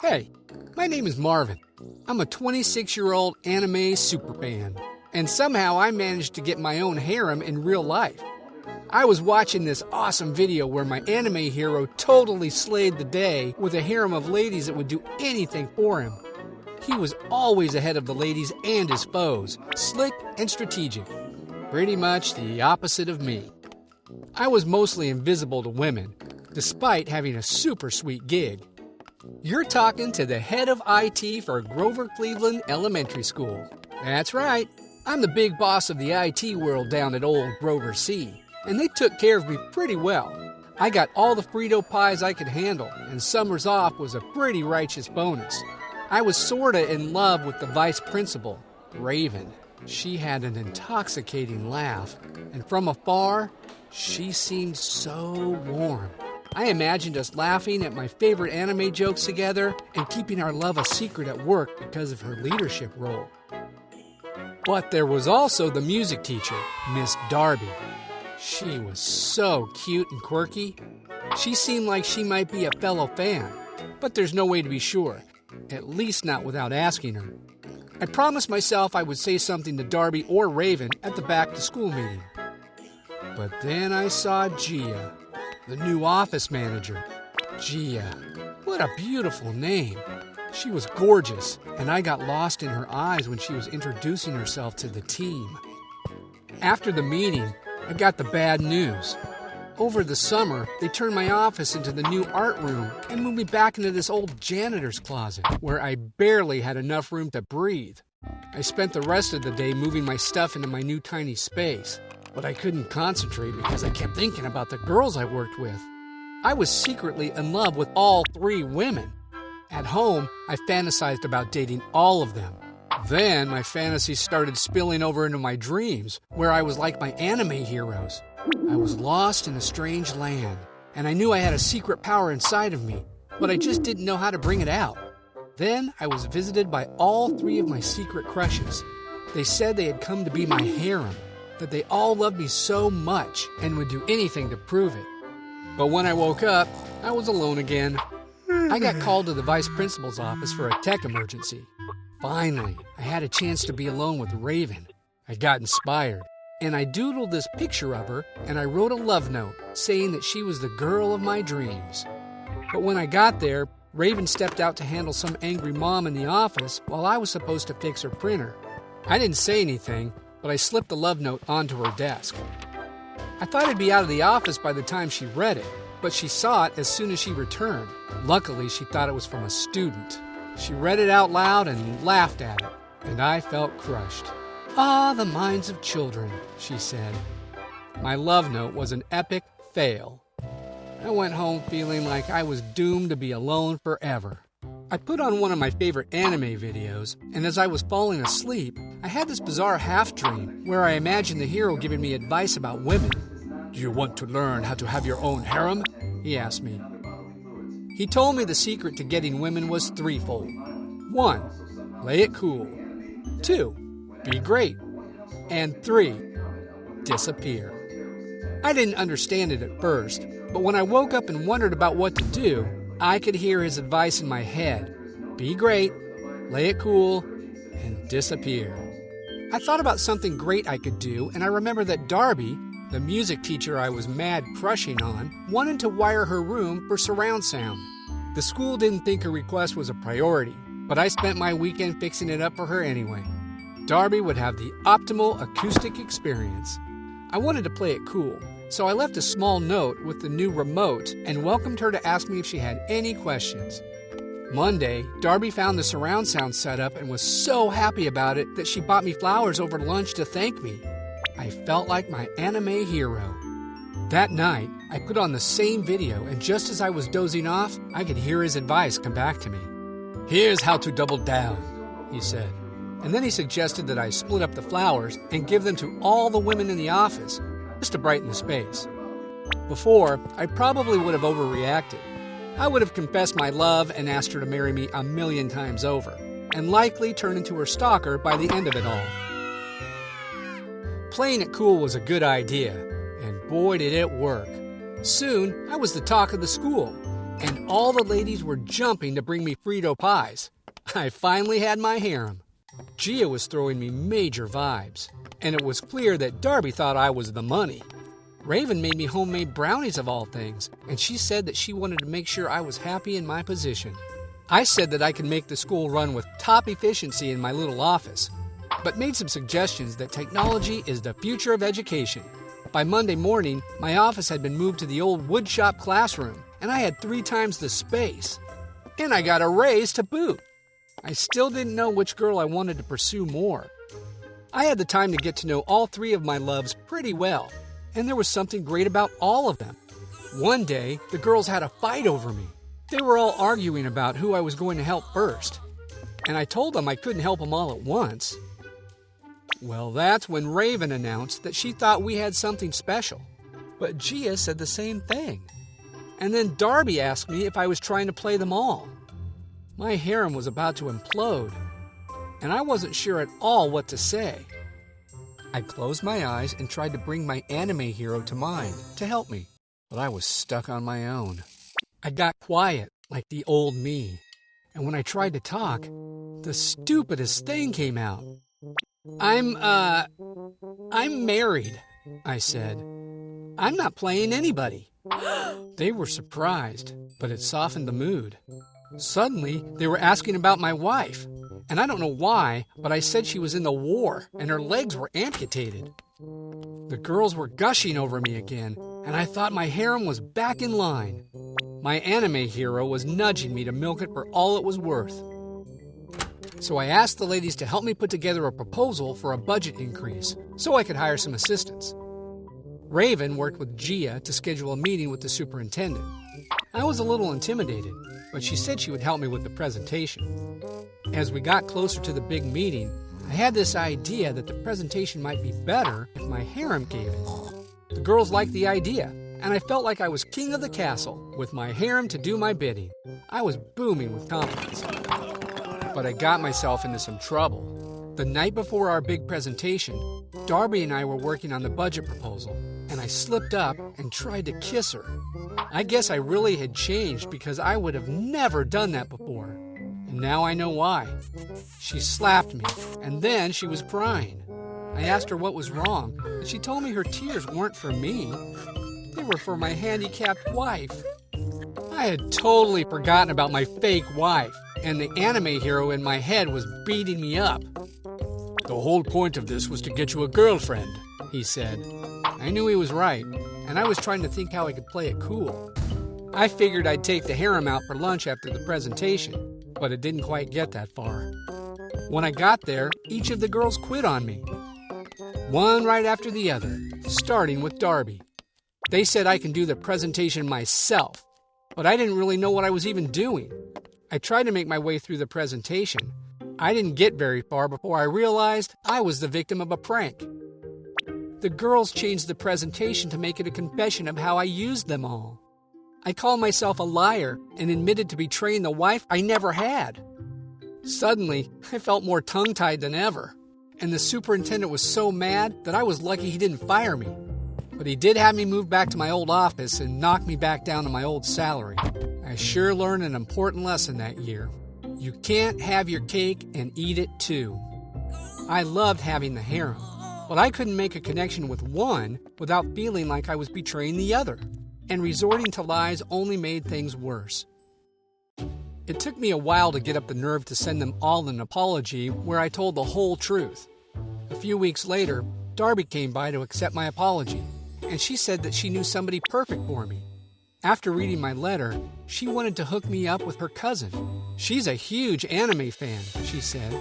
Hey, my name is Marvin. I'm a 26-year-old anime superfan, and somehow I managed to get my own harem in real life. I was watching this awesome video where my anime hero totally slayed the day with a harem of ladies that would do anything for him. He was always ahead of the ladies and his foes, slick and strategic. Pretty much the opposite of me. I was mostly invisible to women, despite having a super sweet gig. You're talking to the head of IT for Grover Cleveland Elementary School. That's right, I'm the big boss of the IT world down at old Grover C, and they took care of me pretty well. I got all the Frito pies I could handle, and summers off was a pretty righteous bonus. I was sorta in love with the vice principal, Raven. She had an intoxicating laugh, and from afar, she seemed so warm. I imagined us laughing at my favorite anime jokes together and keeping our love a secret at work because of her leadership role. But there was also the music teacher, Miss Darby. She was so cute and quirky. She seemed like she might be a fellow fan, but there's no way to be sure, at least not without asking her. I promised myself I would say something to Darby or Raven at the back-to-school meeting. But then I saw Gia, the new office manager. Gia, what a beautiful name. She was gorgeous, and I got lost in her eyes when she was introducing herself to the team. After the meeting, I got the bad news. Over the summer, they turned my office into the new art room and moved me back into this old janitor's closet, where I barely had enough room to breathe. I spent the rest of the day moving my stuff into my new tiny space, but I couldn't concentrate because I kept thinking about the girls I worked with. I was secretly in love with all 3 women. At home, I fantasized about dating all of them. Then my fantasies started spilling over into my dreams, where I was like my anime heroes. I was lost in a strange land, and I knew I had a secret power inside of me, but I just didn't know how to bring it out. Then I was visited by all 3 of my secret crushes. They said they had come to be my harem, that they all loved me so much and would do anything to prove it. But when I woke up, I was alone again. I got called to the vice principal's office for a tech emergency. Finally, I had a chance to be alone with Raven. I got inspired, and I doodled this picture of her, and I wrote a love note saying that she was the girl of my dreams. But when I got there, Raven stepped out to handle some angry mom in the office while I was supposed to fix her printer. I didn't say anything, but I slipped the love note onto her desk. I thought I'd be out of the office by the time she read it, but she saw it as soon as she returned. Luckily, she thought it was from a student. She read it out loud and laughed at it, and I felt crushed. "Ah, the minds of children," she said. My love note was an epic fail. I went home feeling like I was doomed to be alone forever. I put on one of my favorite anime videos, and as I was falling asleep, I had this bizarre half-dream where I imagined the hero giving me advice about women. "Do you want to learn how to have your own harem?" he asked me. He told me the secret to getting women was threefold. 1. Play it cool. 2. Be great. And 3. Disappear. I didn't understand it at first, but when I woke up and wondered about what to do, I could hear his advice in my head. Be great, play it cool, and disappear. I thought about something great I could do, and I remember that Darby, the music teacher I was mad crushing on, wanted to wire her room for surround sound. The school didn't think her request was a priority, but I spent my weekend fixing it up for her anyway. Darby would have the optimal acoustic experience. I wanted to play it cool, so I left a small note with the new remote and welcomed her to ask me if she had any questions. Monday, Darby found the surround sound setup and was so happy about it that she bought me flowers over lunch to thank me. I felt like my anime hero. That night, I put on the same video, and just as I was dozing off, I could hear his advice come back to me. "Here's how to double down," he said. And then he suggested that I split up the flowers and give them to all the women in the office, just to brighten the space. Before, I probably would have overreacted. I would have confessed my love and asked her to marry me 1,000,000 times over, and likely turned into her stalker by the end of it all. Playing it cool was a good idea, and boy did it work. Soon, I was the talk of the school. and all the ladies were jumping to bring me Frito pies. I finally had my harem. Gia was throwing me major vibes, and it was clear that Darby thought I was the money. Raven made me homemade brownies of all things, and she said that she wanted to make sure I was happy in my position. I said that I could make the school run with top efficiency in my little office, but made some suggestions that technology is the future of education. By Monday morning, my office had been moved to the old woodshop classroom, and I had 3 times the space. And I got a raise to boot. I still didn't know which girl I wanted to pursue more. I had the time to get to know all 3 of my loves pretty well, and there was something great about all of them. One day, the girls had a fight over me. They were all arguing about who I was going to help first, and I told them I couldn't help them all at once. Well, that's when Raven announced that she thought we had something special, but Gia said the same thing. And then Darby asked me if I was trying to play them all. My harem was about to implode, and I wasn't sure at all what to say. I closed my eyes and tried to bring my anime hero to mind to help me, but I was stuck on my own. I got quiet like the old me, and when I tried to talk, the stupidest thing came out. I'm married, I said. I'm not playing anybody. They were surprised, but it softened the mood. Suddenly, they were asking about my wife, and I don't know why, but I said she was in the war and her legs were amputated. The girls were gushing over me again, and I thought my harem was back in line. My anime hero was nudging me to milk it for all it was worth. So I asked the ladies to help me put together a proposal for a budget increase so I could hire some assistants. Raven worked with Gia to schedule a meeting with the superintendent. I was a little intimidated, but she said she would help me with the presentation. As we got closer to the big meeting, I had this idea that the presentation might be better if my harem gave it. The girls liked the idea, and I felt like I was king of the castle, with my harem to do my bidding. I was booming with confidence. But I got myself into some trouble. The night before our big presentation, Darby and I were working on the budget proposal, and I slipped up and tried to kiss her. I guess I really had changed because I would have never done that before. And now I know why. She slapped me, and then she was crying. I asked her what was wrong, and she told me her tears weren't for me. They were for my handicapped wife. I had totally forgotten about my fake wife, and the anime hero in my head was beating me up. The whole point of this was to get you a girlfriend, he said. I knew he was right, and I was trying to think how I could play it cool. I figured I'd take the harem out for lunch after the presentation, but it didn't quite get that far. When I got there, each of the girls quit on me. One right after the other, starting with Darby. They said I can do the presentation myself, but I didn't really know what I was even doing. I tried to make my way through the presentation. I didn't get very far before I realized I was the victim of a prank. The girls changed the presentation to make it a confession of how I used them all. I called myself a liar and admitted to betraying the wife I never had. Suddenly, I felt more tongue-tied than ever, and the superintendent was so mad that I was lucky he didn't fire me. But he did have me move back to my old office and knock me back down to my old salary. I sure learned an important lesson that year. You can't have your cake and eat it too. I loved having the harem, but I couldn't make a connection with one without feeling like I was betraying the other, and resorting to lies only made things worse. It took me a while to get up the nerve to send them all an apology where I told the whole truth. A few weeks later, Darby came by to accept my apology, and she said that she knew somebody perfect for me. After reading my letter, she wanted to hook me up with her cousin. She's a huge anime fan, she said.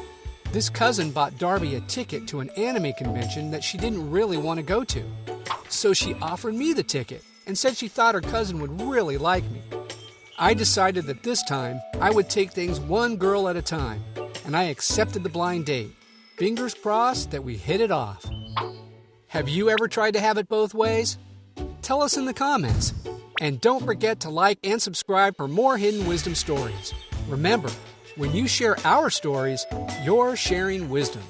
This cousin bought Darby a ticket to an anime convention that she didn't really want to go to. So she offered me the ticket and said she thought her cousin would really like me. I decided that this time I would take things one girl at a time, and I accepted the blind date. Fingers crossed that we hit it off. Have you ever tried to have it both ways? Tell us in the comments. And don't forget to like and subscribe for more hidden wisdom stories. Remember, when you share our stories, you're sharing wisdom.